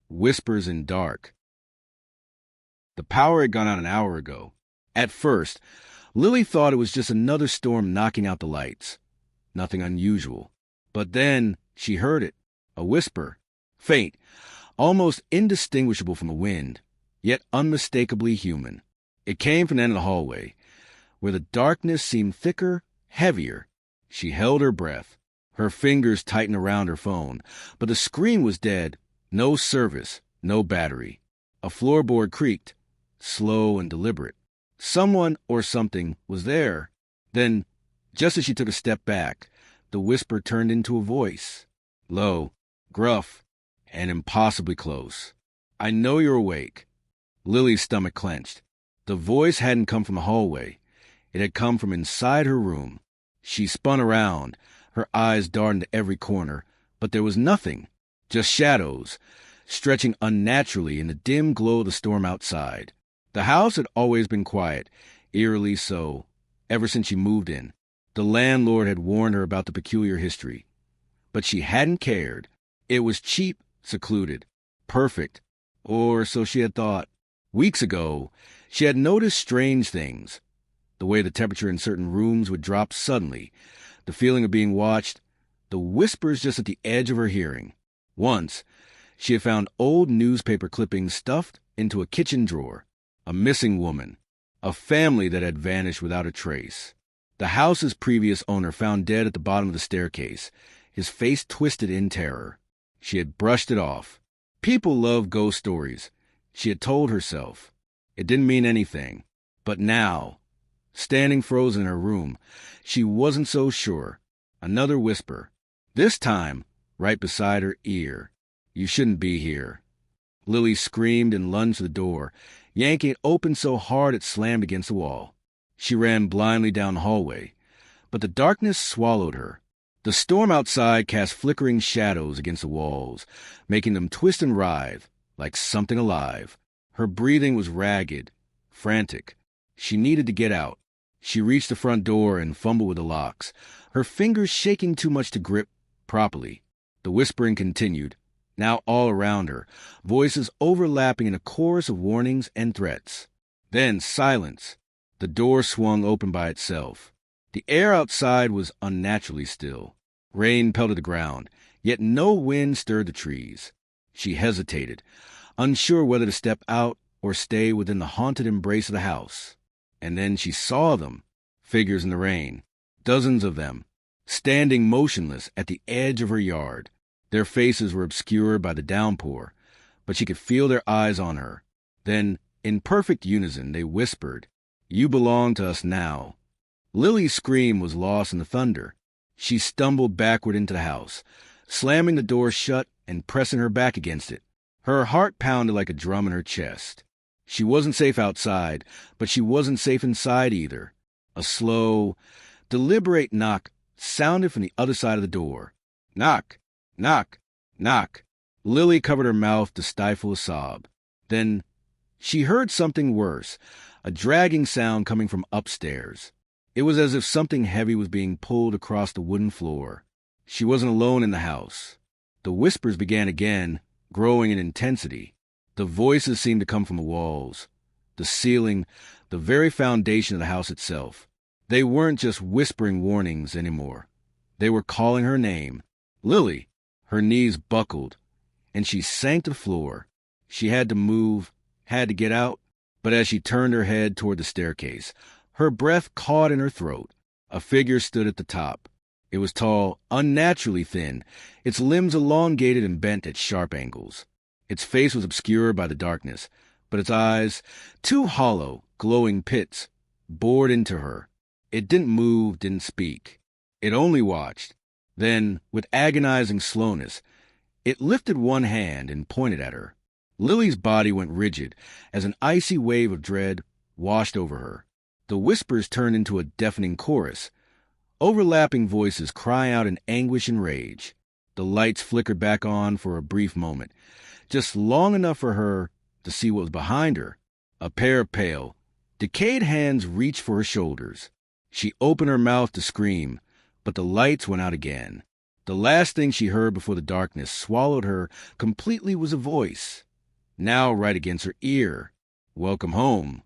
Whispers in Dark. The power had gone out an hour ago. At first, Lily thought it was just another storm knocking out the lights. Nothing unusual. But then she heard it. A whisper. Faint, almost indistinguishable from the wind, yet unmistakably human. It came from the end of the hallway, where the darkness seemed thicker, heavier. She held her breath. Her fingers tightened around her phone, but the screen was dead. No service, no battery. A floorboard creaked, slow and deliberate. Someone or something was there. Then, just as she took a step back, the whisper turned into a voice. Low, gruff, and impossibly close. "I know you're awake." Lily's stomach clenched. The voice hadn't come from the hallway. It had come from inside her room. She spun around, her eyes darting to every corner, but there was nothing. Just shadows, stretching unnaturally in the dim glow of the storm outside. The house had always been quiet, eerily so, ever since she moved in. The landlord had warned her about the peculiar history. But she hadn't cared. It was cheap, secluded, perfect, or so she had thought. Weeks ago, she had noticed strange things. The way the temperature in certain rooms would drop suddenly, the feeling of being watched, the whispers just at the edge of her hearing. Once, she had found old newspaper clippings stuffed into a kitchen drawer. A missing woman. A family that had vanished without a trace. The house's previous owner found dead at the bottom of the staircase, his face twisted in terror. She had brushed it off. People love ghost stories, she had told herself. It didn't mean anything. But now, standing frozen in her room, she wasn't so sure. Another whisper. This time, right beside her ear. "You shouldn't be here." Lily screamed and lunged to the door, yanking it open so hard it slammed against the wall. She ran blindly down the hallway, but the darkness swallowed her. The storm outside cast flickering shadows against the walls, making them twist and writhe, like something alive. Her breathing was ragged, frantic. She needed to get out. She reached the front door and fumbled with the locks, her fingers shaking too much to grip properly. The whispering continued, now all around her, voices overlapping in a chorus of warnings and threats. Then silence. The door swung open by itself. The air outside was unnaturally still. Rain pelted the ground, yet no wind stirred the trees. She hesitated, unsure whether to step out or stay within the haunted embrace of the house. And then she saw them, figures in the rain, dozens of them, standing motionless at the edge of her yard. Their faces were obscured by the downpour, but she could feel their eyes on her. Then, in perfect unison, they whispered, "You belong to us now." Lily's scream was lost in the thunder. She stumbled backward into the house, slamming the door shut and pressing her back against it. Her heart pounded like a drum in her chest. She wasn't safe outside, but she wasn't safe inside either. A slow, deliberate knock sounded from the other side of the door. Knock, knock, knock. Lily covered her mouth to stifle a sob. Then she heard something worse, a dragging sound coming from upstairs. It was as if something heavy was being pulled across the wooden floor. She wasn't alone in the house. The whispers began again, growing in intensity. The voices seemed to come from the walls, the ceiling, the very foundation of the house itself. They weren't just whispering warnings anymore. They were calling her name. Lily. Her knees buckled, and she sank to the floor. She had to move, had to get out, but as she turned her head toward the staircase, her breath caught in her throat. A figure stood at the top. It was tall, unnaturally thin, its limbs elongated and bent at sharp angles. Its face was obscured by the darkness, but its eyes, two hollow, glowing pits, bored into her. It didn't move, didn't speak. It only watched. Then, with agonizing slowness, it lifted one hand and pointed at her. Lily's body went rigid as an icy wave of dread washed over her. The whispers turned into a deafening chorus. Overlapping voices cry out in anguish and rage. The lights flickered back on for a brief moment, just long enough for her to see what was behind her. A pair of pale, decayed hands reached for her shoulders. She opened her mouth to scream, but the lights went out again. The last thing she heard before the darkness swallowed her completely was a voice, now right against her ear. "Welcome home.